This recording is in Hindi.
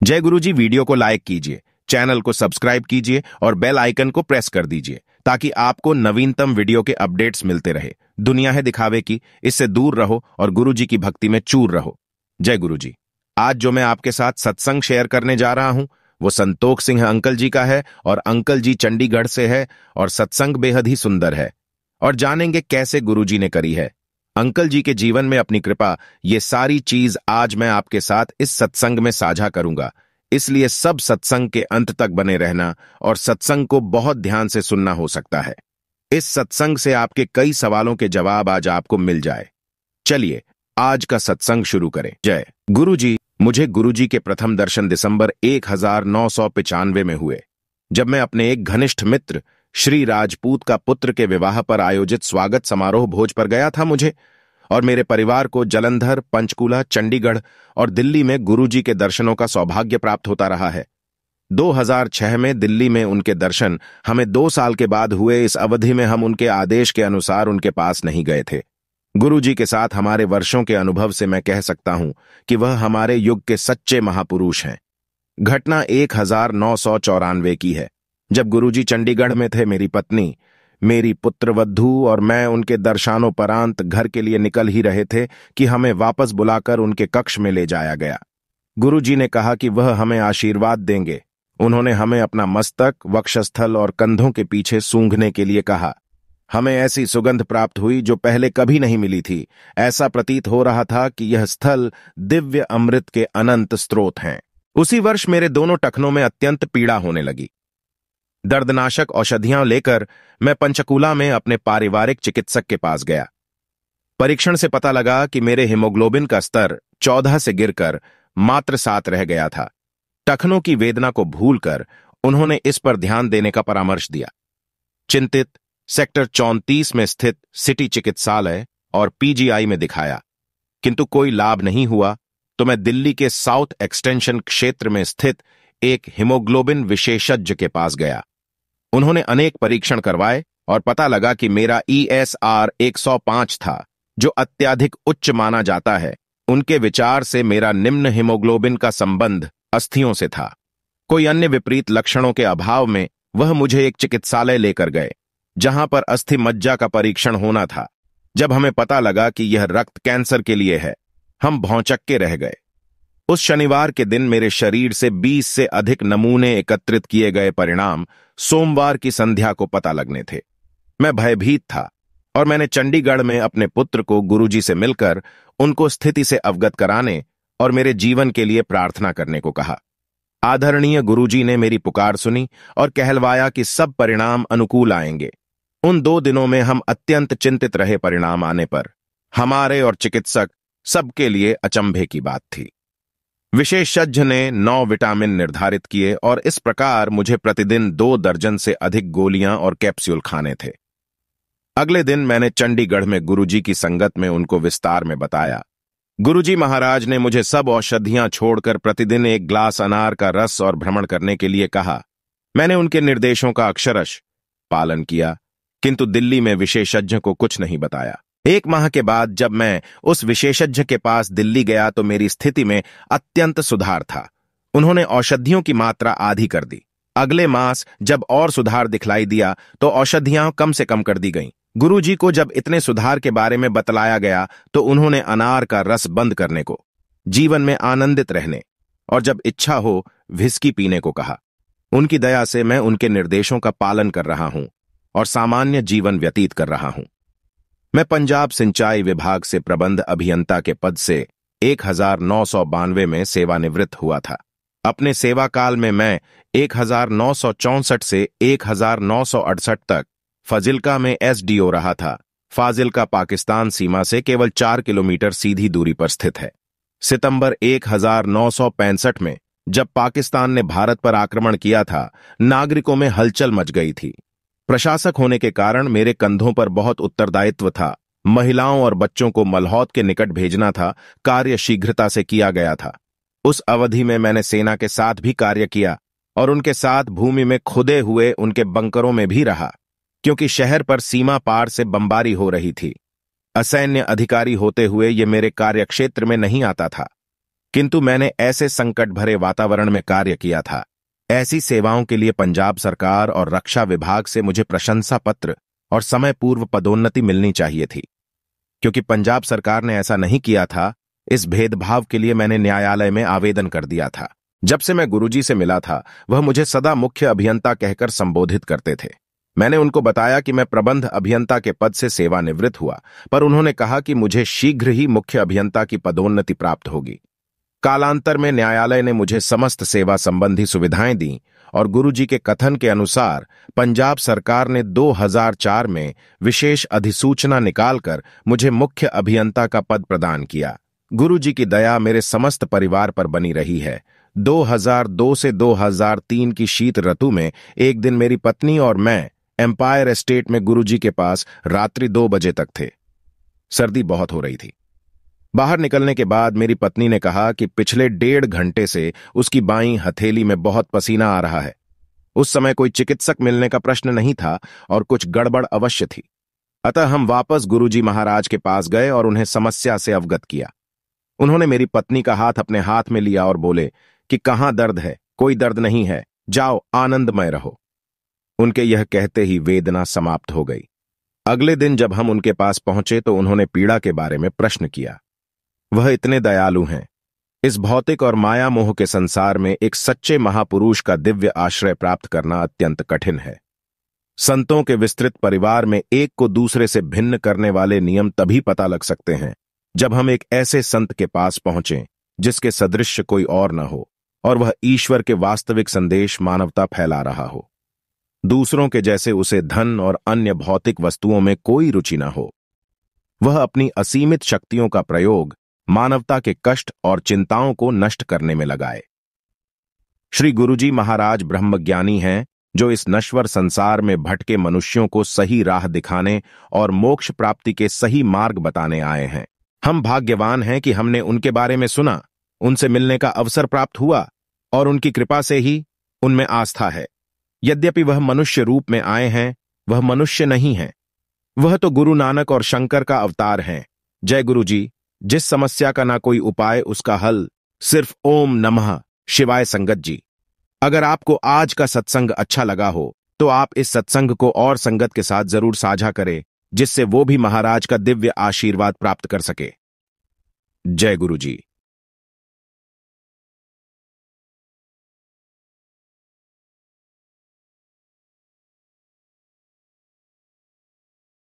जय गुरुजी। वीडियो को लाइक कीजिए, चैनल को सब्सक्राइब कीजिए और बेल आइकन को प्रेस कर दीजिए ताकि आपको नवीनतम वीडियो के अपडेट्स मिलते रहे। दुनिया है दिखावे की, इससे दूर रहो और गुरुजी की भक्ति में चूर रहो। जय गुरुजी। आज जो मैं आपके साथ सत्संग शेयर करने जा रहा हूं वो संतोख सिंह अंकल जी का है और अंकल जी चंडीगढ़ से है और सत्संग बेहद ही सुंदर है और जानेंगे कैसे गुरुजी ने करी है। अंकल जी के जीवन में अपनी कृपा, ये सारी चीज आज मैं आपके साथ इस सत्संग में साझा करूंगा। इसलिए सब सत्संग के अंत तक बने रहना और सत्संग को बहुत ध्यान से सुनना हो सकता है। इस सत्संग से आपके कई सवालों के जवाब आज आपको मिल जाए। चलिए आज का सत्संग शुरू करें। जय गुरुजी। मुझे गुरुजी के प्रथम दर्शन दिसंबर 1995 में हुए, जब मैं अपने एक घनिष्ठ मित्र श्री राजपूत का पुत्र के विवाह पर आयोजित स्वागत समारोह भोज पर गया था। मुझे और मेरे परिवार को जलंधर, पंचकूला, चंडीगढ़ और दिल्ली में गुरुजी के दर्शनों का सौभाग्य प्राप्त होता रहा है। 2006 में दिल्ली में उनके दर्शन हमें 2 साल के बाद हुए। इस अवधि में हम उनके आदेश के अनुसार उनके पास नहीं गए थे। गुरुजी के साथ हमारे वर्षों के अनुभव से मैं कह सकता हूं कि वह हमारे युग के सच्चे महापुरुष हैं। घटना 1994 की है, जब गुरुजी चंडीगढ़ में थे। मेरी पत्नी, मेरी पुत्रवधू और मैं उनके दर्शानोपरांत घर के लिए निकल ही रहे थे कि हमें वापस बुलाकर उनके कक्ष में ले जाया गया। गुरुजी ने कहा कि वह हमें आशीर्वाद देंगे। उन्होंने हमें अपना मस्तक, वक्षस्थल और कंधों के पीछे सूंघने के लिए कहा। हमें ऐसी सुगंध प्राप्त हुई जो पहले कभी नहीं मिली थी। ऐसा प्रतीत हो रहा था कि यह स्थल दिव्य अमृत के अनंत स्रोत हैं। उसी वर्ष मेरे दोनों टखनों में अत्यंत पीड़ा होने लगी। दर्दनाशक औषधियां लेकर मैं पंचकूला में अपने पारिवारिक चिकित्सक के पास गया। परीक्षण से पता लगा कि मेरे हीमोग्लोबिन का स्तर 14 से गिरकर मात्र 7 रह गया था। टखनों की वेदना को भूलकर उन्होंने इस पर ध्यान देने का परामर्श दिया। चिंतित सेक्टर 34 में स्थित सिटी चिकित्सालय और पीजीआई में दिखाया, किंतु कोई लाभ नहीं हुआ। तो मैं दिल्ली के साउथ एक्सटेंशन क्षेत्र में स्थित एक हीमोग्लोबिन विशेषज्ञ के पास गया। उन्होंने अनेक परीक्षण करवाए और पता लगा कि मेरा ESR 105 था, जो अत्यधिक उच्च माना जाता है। उनके विचार से मेरा निम्न हीमोग्लोबिन का संबंध अस्थियों से था। कोई अन्य विपरीत लक्षणों के अभाव में वह मुझे एक चिकित्सालय लेकर गए, जहां पर अस्थि मज्जा का परीक्षण होना था। जब हमें पता लगा कि यह रक्त कैंसर के लिए है, हम भौंचक्के रह गए। उस शनिवार के दिन मेरे शरीर से 20 से अधिक नमूने एकत्रित किए गए परिणाम सोमवार की संध्या को पता लगने थे। मैं भयभीत था और मैंने चंडीगढ़ में अपने पुत्र को गुरुजी से मिलकर उनको स्थिति से अवगत कराने और मेरे जीवन के लिए प्रार्थना करने को कहा। आदरणीय गुरुजी ने मेरी पुकार सुनी और कहलवाया कि सब परिणाम अनुकूल आएंगे। उन 2 दिनों में हम अत्यंत चिंतित रहे। परिणाम आने पर हमारे और चिकित्सक सबके लिए अचंभे की बात थी। विशेषज्ञ ने 9 विटामिन निर्धारित किए और इस प्रकार मुझे प्रतिदिन 2 दर्जन से अधिक गोलियां और कैप्सूल खाने थे। अगले दिन मैंने चंडीगढ़ में गुरुजी की संगत में उनको विस्तार में बताया। गुरुजी महाराज ने मुझे सब औषधियां छोड़कर प्रतिदिन 1 ग्लास अनार का रस और भ्रमण करने के लिए कहा। मैंने उनके निर्देशों का अक्षरश पालन किया, किंतु दिल्ली में विशेषज्ञ को कुछ नहीं बताया। 1 माह के बाद जब मैं उस विशेषज्ञ के पास दिल्ली गया तो मेरी स्थिति में अत्यंत सुधार था। उन्होंने औषधियों की मात्रा आधी कर दी। अगले मास जब और सुधार दिखलाई दिया तो औषधियां कम से कम कर दी गईं। गुरुजी को जब इतने सुधार के बारे में बतलाया गया तो उन्होंने अनार का रस बंद करने को, जीवन में आनंदित रहने और जब इच्छा हो व्हिस्की पीने को कहा। उनकी दया से मैं उनके निर्देशों का पालन कर रहा हूं और सामान्य जीवन व्यतीत कर रहा हूं। मैं पंजाब सिंचाई विभाग से प्रबंध अभियंता के पद से 1992 में सेवानिवृत्त हुआ था। अपने सेवा काल में मैं 1964 से 1968 तक फाजिल्का में SDO रहा था। फाजिल्का पाकिस्तान सीमा से केवल 4 किलोमीटर सीधी दूरी पर स्थित है। सितंबर 1965 में जब पाकिस्तान ने भारत पर आक्रमण किया था, नागरिकों में हलचल मच गई थी। प्रशासक होने के कारण मेरे कंधों पर बहुत उत्तरदायित्व था। महिलाओं और बच्चों को मलहौद के निकट भेजना था। कार्य शीघ्रता से किया गया था। उस अवधि में मैंने सेना के साथ भी कार्य किया और उनके साथ भूमि में खुदे हुए उनके बंकरों में भी रहा, क्योंकि शहर पर सीमा पार से बमबारी हो रही थी। असैन्य अधिकारी होते हुए यह मेरे कार्यक्षेत्र में नहीं आता था। किंतु मैंने ऐसे संकट भरे वातावरण में कार्य किया था। ऐसी सेवाओं के लिए पंजाब सरकार और रक्षा विभाग से मुझे प्रशंसा पत्र और समय पूर्व पदोन्नति मिलनी चाहिए थी। क्योंकि पंजाब सरकार ने ऐसा नहीं किया था, इस भेदभाव के लिए मैंने न्यायालय में आवेदन कर दिया था। जब से मैं गुरुजी से मिला था, वह मुझे सदा मुख्य अभियंता कहकर संबोधित करते थे। मैंने उनको बताया कि मैं प्रबंध अभियंता के पद से सेवानिवृत्त हुआ, पर उन्होंने कहा कि मुझे शीघ्र ही मुख्य अभियंता की पदोन्नति प्राप्त होगी। कालांतर में न्यायालय ने मुझे समस्त सेवा संबंधी सुविधाएं दी और गुरुजी के कथन के अनुसार पंजाब सरकार ने 2004 में विशेष अधिसूचना निकालकर मुझे मुख्य अभियंता का पद प्रदान किया। गुरुजी की दया मेरे समस्त परिवार पर बनी रही है। 2002 से 2003 की शीत ऋतु में एक दिन मेरी पत्नी और मैं एम्पायर एस्टेट में गुरुजी के पास रात्रि 2 बजे तक थे। सर्दी बहुत हो रही थी। बाहर निकलने के बाद मेरी पत्नी ने कहा कि पिछले 1.5 घंटे से उसकी बाईं हथेली में बहुत पसीना आ रहा है। उस समय कोई चिकित्सक मिलने का प्रश्न नहीं था और कुछ गड़बड़ अवश्य थी। अतः हम वापस गुरुजी महाराज के पास गए और उन्हें समस्या से अवगत किया। उन्होंने मेरी पत्नी का हाथ अपने हाथ में लिया और बोले कि कहां दर्द है? कोई दर्द नहीं है, जाओ आनंदमय रहो। उनके यह कहते ही वेदना समाप्त हो गई। अगले दिन जब हम उनके पास पहुंचे तो उन्होंने पीड़ा के बारे में प्रश्न किया। वह इतने दयालु हैं। इस भौतिक और माया मोह के संसार में एक सच्चे महापुरुष का दिव्य आश्रय प्राप्त करना अत्यंत कठिन है। संतों के विस्तृत परिवार में एक को दूसरे से भिन्न करने वाले नियम तभी पता लग सकते हैं जब हम एक ऐसे संत के पास पहुंचें जिसके सदृश कोई और न हो और वह ईश्वर के वास्तविक संदेश मानवता फैला रहा हो। दूसरों के जैसे उसे धन और अन्य भौतिक वस्तुओं में कोई रुचि न हो। वह अपनी असीमित शक्तियों का प्रयोग मानवता के कष्ट और चिंताओं को नष्ट करने में लगाए। श्री गुरुजी महाराज ब्रह्मज्ञानी हैं जो इस नश्वर संसार में भटके मनुष्यों को सही राह दिखाने और मोक्ष प्राप्ति के सही मार्ग बताने आए हैं। हम भाग्यवान हैं कि हमने उनके बारे में सुना, उनसे मिलने का अवसर प्राप्त हुआ और उनकी कृपा से ही उनमें आस्था है। यद्यपि वह मनुष्य रूप में आए हैं, वह मनुष्य नहीं हैं। वह तो गुरु नानक और शंकर का अवतार हैं। जय गुरु जी। जिस समस्या का ना कोई उपाय, उसका हल सिर्फ ओम नमः शिवाय संगत जी। अगर आपको आज का सत्संग अच्छा लगा हो तो आप इस सत्संग को और संगत के साथ जरूर साझा करें, जिससे वो भी महाराज का दिव्य आशीर्वाद प्राप्त कर सके। जय गुरु जी।